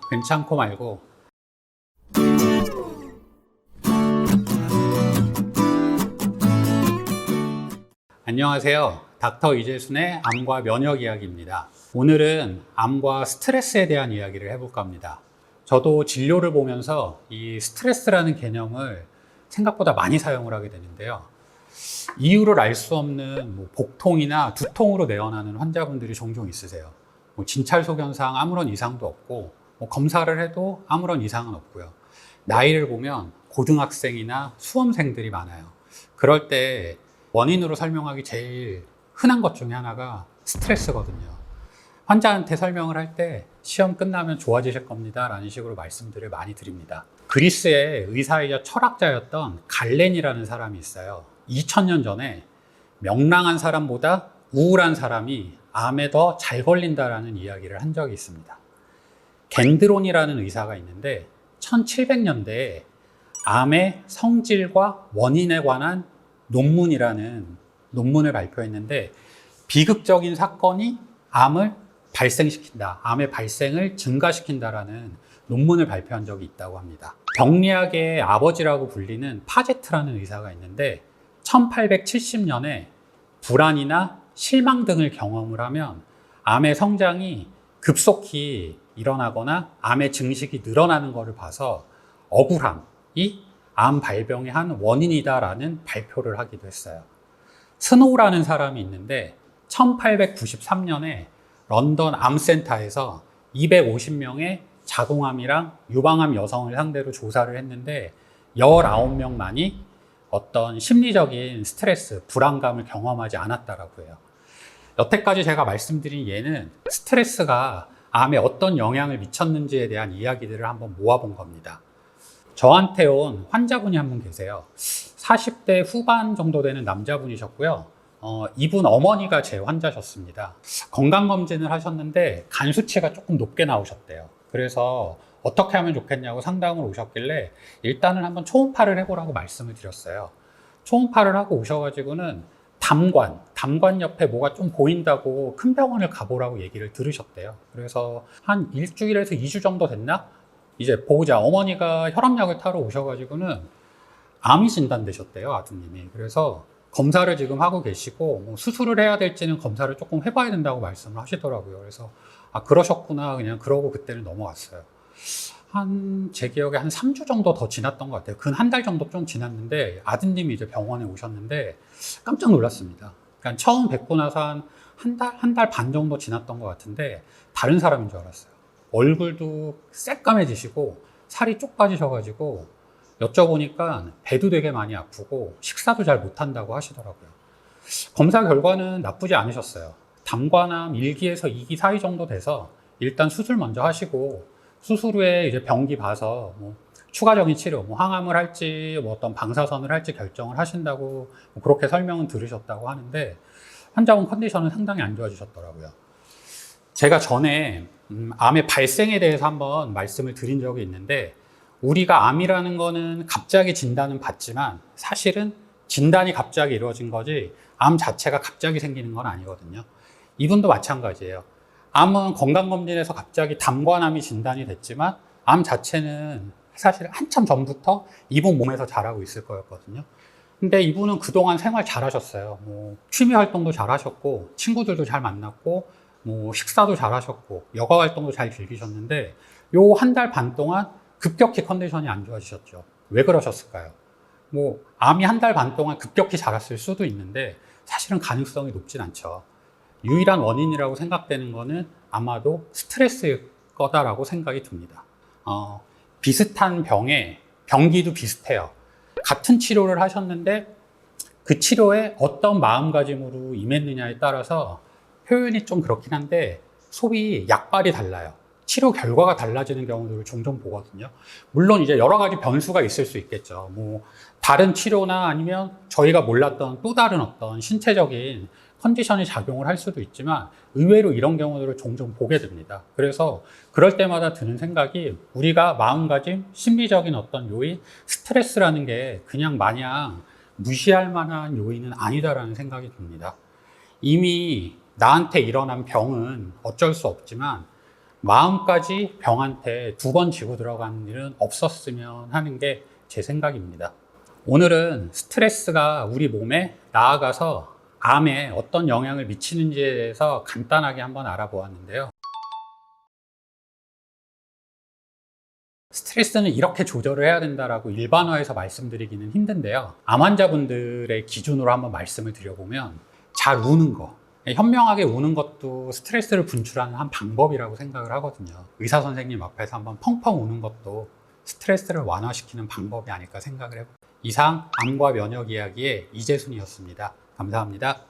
괜찮고 말고. 안녕하세요. 닥터 이재순의 암과 면역 이야기입니다. 오늘은 암과 스트레스에 대한 이야기를 해볼까 합니다. 저도 진료를 보면서 이 스트레스라는 개념을 생각보다 많이 사용을 하게 되는데요. 이유를 알 수 없는 복통이나 두통으로 내원하는 환자분들이 종종 있으세요. 진찰소 현상 아무런 이상도 없고, 검사를 해도 아무런 이상은 없고요. 나이를 보면 고등학생이나 수험생들이 많아요. 그럴 때 원인으로 설명하기 제일 흔한 것 중에 하나가 스트레스거든요. 환자한테 설명을 할 때 시험 끝나면 좋아지실 겁니다 라는 식으로 말씀들을 많이 드립니다. 그리스의 의사이자 철학자였던 갈렌이라는 사람이 있어요. 2000년 전에 명랑한 사람보다 우울한 사람이 암에 더 잘 걸린다라는 이야기를 한 적이 있습니다. 겐드론이라는 의사가 있는데 1700년대에 암의 성질과 원인에 관한 논문이라는 논문을 발표했는데, 비극적인 사건이 암을 발생시킨다, 암의 발생을 증가시킨다라는 논문을 발표한 적이 있다고 합니다. 병리학의 아버지라고 불리는 파제트라는 의사가 있는데 1870년에 불안이나 실망 등을 경험을 하면 암의 성장이 급속히 일어나거나 암의 증식이 늘어나는 것을 봐서 억울함이 암 발병의 한 원인이다라는 발표를 하기도 했어요. 스노우라는 사람이 있는데 1893년에 런던 암센터에서 250명의 자궁암이랑 유방암 여성을 상대로 조사를 했는데 19명만이 어떤 심리적인 스트레스, 불안감을 경험하지 않았다라고 해요. 여태까지 제가 말씀드린 예는 스트레스가 암에 어떤 영향을 미쳤는지에 대한 이야기들을 한번 모아본 겁니다. 저한테 온 환자분이 한 분 계세요. 40대 후반 정도 되는 남자분이셨고요. 이분 어머니가 제 환자셨습니다. 건강검진을 하셨는데 간 수치가 조금 높게 나오셨대요. 그래서 어떻게 하면 좋겠냐고 상담을 오셨길래 일단은 한번 초음파를 해보라고 말씀을 드렸어요. 초음파를 하고 오셔가지고는 담관 옆에 뭐가 좀 보인다고 큰 병원을 가보라고 얘기를 들으셨대요. 그래서 한 일주일에서 2주 정도 됐나? 이제 보자, 어머니가 혈압약을 타러 오셔가지고는 암이 진단되셨대요, 아드님이. 그래서 검사를 지금 하고 계시고, 수술을 해야 될지는 검사를 조금 해봐야 된다고 말씀을 하시더라고요. 그래서 그러셨구나, 그냥 그러고 그때는 넘어갔어요. 제 기억에 한 3주 정도 더 지났던 것 같아요. 근 한 달 정도 좀 지났는데 아드님이 이제 병원에 오셨는데 깜짝 놀랐습니다. 그러니까 처음 뵙고 나서 한 달 반 정도 지났던 것 같은데 다른 사람인 줄 알았어요. 얼굴도 새까매지시고 살이 쪽 빠지셔가지고 여쭤보니까 배도 되게 많이 아프고 식사도 잘 못한다고 하시더라고요. 검사 결과는 나쁘지 않으셨어요. 담관암 1기에서 2기 사이 정도 돼서 일단 수술 먼저 하시고, 수술 후에 이제 병기 봐서 추가적인 치료, 항암을 할지 어떤 방사선을 할지 결정을 하신다고 그렇게 설명은 들으셨다고 하는데, 환자분 컨디션은 상당히 안 좋아지셨더라고요. 제가 전에 암의 발생에 대해서 한번 말씀을 드린 적이 있는데, 우리가 암이라는 거는 갑자기 진단은 받지만 사실은 진단이 갑자기 이루어진 거지 암 자체가 갑자기 생기는 건 아니거든요. 이분도 마찬가지예요. 암은 건강검진에서 갑자기 담관암이 진단이 됐지만 암 자체는 사실 한참 전부터 이분 몸에서 자라고 있을 거였거든요. 근데 이분은 그동안 생활 잘 하셨어요. 취미 활동도 잘 하셨고, 친구들도 잘 만났고, 식사도 잘 하셨고, 여가 활동도 잘 즐기셨는데, 요 한 달 반 동안 급격히 컨디션이 안 좋아지셨죠. 왜 그러셨을까요? 암이 한 달 반 동안 급격히 자랐을 수도 있는데, 사실은 가능성이 높진 않죠. 유일한 원인이라고 생각되는 거는 아마도 스트레스일 거다라고 생각이 듭니다. 비슷한 병기도 비슷해요. 같은 치료를 하셨는데 그 치료에 어떤 마음가짐으로 임했느냐에 따라서 표현이 좀 그렇긴 한데 소비 약발이 달라요. 치료 결과가 달라지는 경우들을 종종 보거든요. 물론 이제 여러 가지 변수가 있을 수 있겠죠. 다른 치료나 아니면 저희가 몰랐던 또 다른 어떤 신체적인 컨디션이 작용을 할 수도 있지만 의외로 이런 경우들을 종종 보게 됩니다. 그래서 그럴 때마다 드는 생각이, 우리가 마음가짐, 심리적인 어떤 요인, 스트레스라는 게 그냥 마냥 무시할 만한 요인은 아니다라는 생각이 듭니다. 이미 나한테 일어난 병은 어쩔 수 없지만 마음까지 병한테 2번 지고 들어가는 일은 없었으면 하는 게 제 생각입니다. 오늘은 스트레스가 우리 몸에 나아가서 암에 어떤 영향을 미치는지에 대해서 간단하게 한번 알아보았는데요. 스트레스는 이렇게 조절을 해야 된다라고 일반화해서 말씀드리기는 힘든데요. 암 환자분들의 기준으로 한번 말씀을 드려보면 잘 우는 거, 현명하게 우는 것도 스트레스를 분출하는 한 방법이라고 생각을 하거든요. 의사 선생님 앞에서 한번 펑펑 우는 것도 스트레스를 완화시키는 방법이 아닐까 생각을 해요. 이상 암과 면역 이야기의 이재순이었습니다. 감사합니다.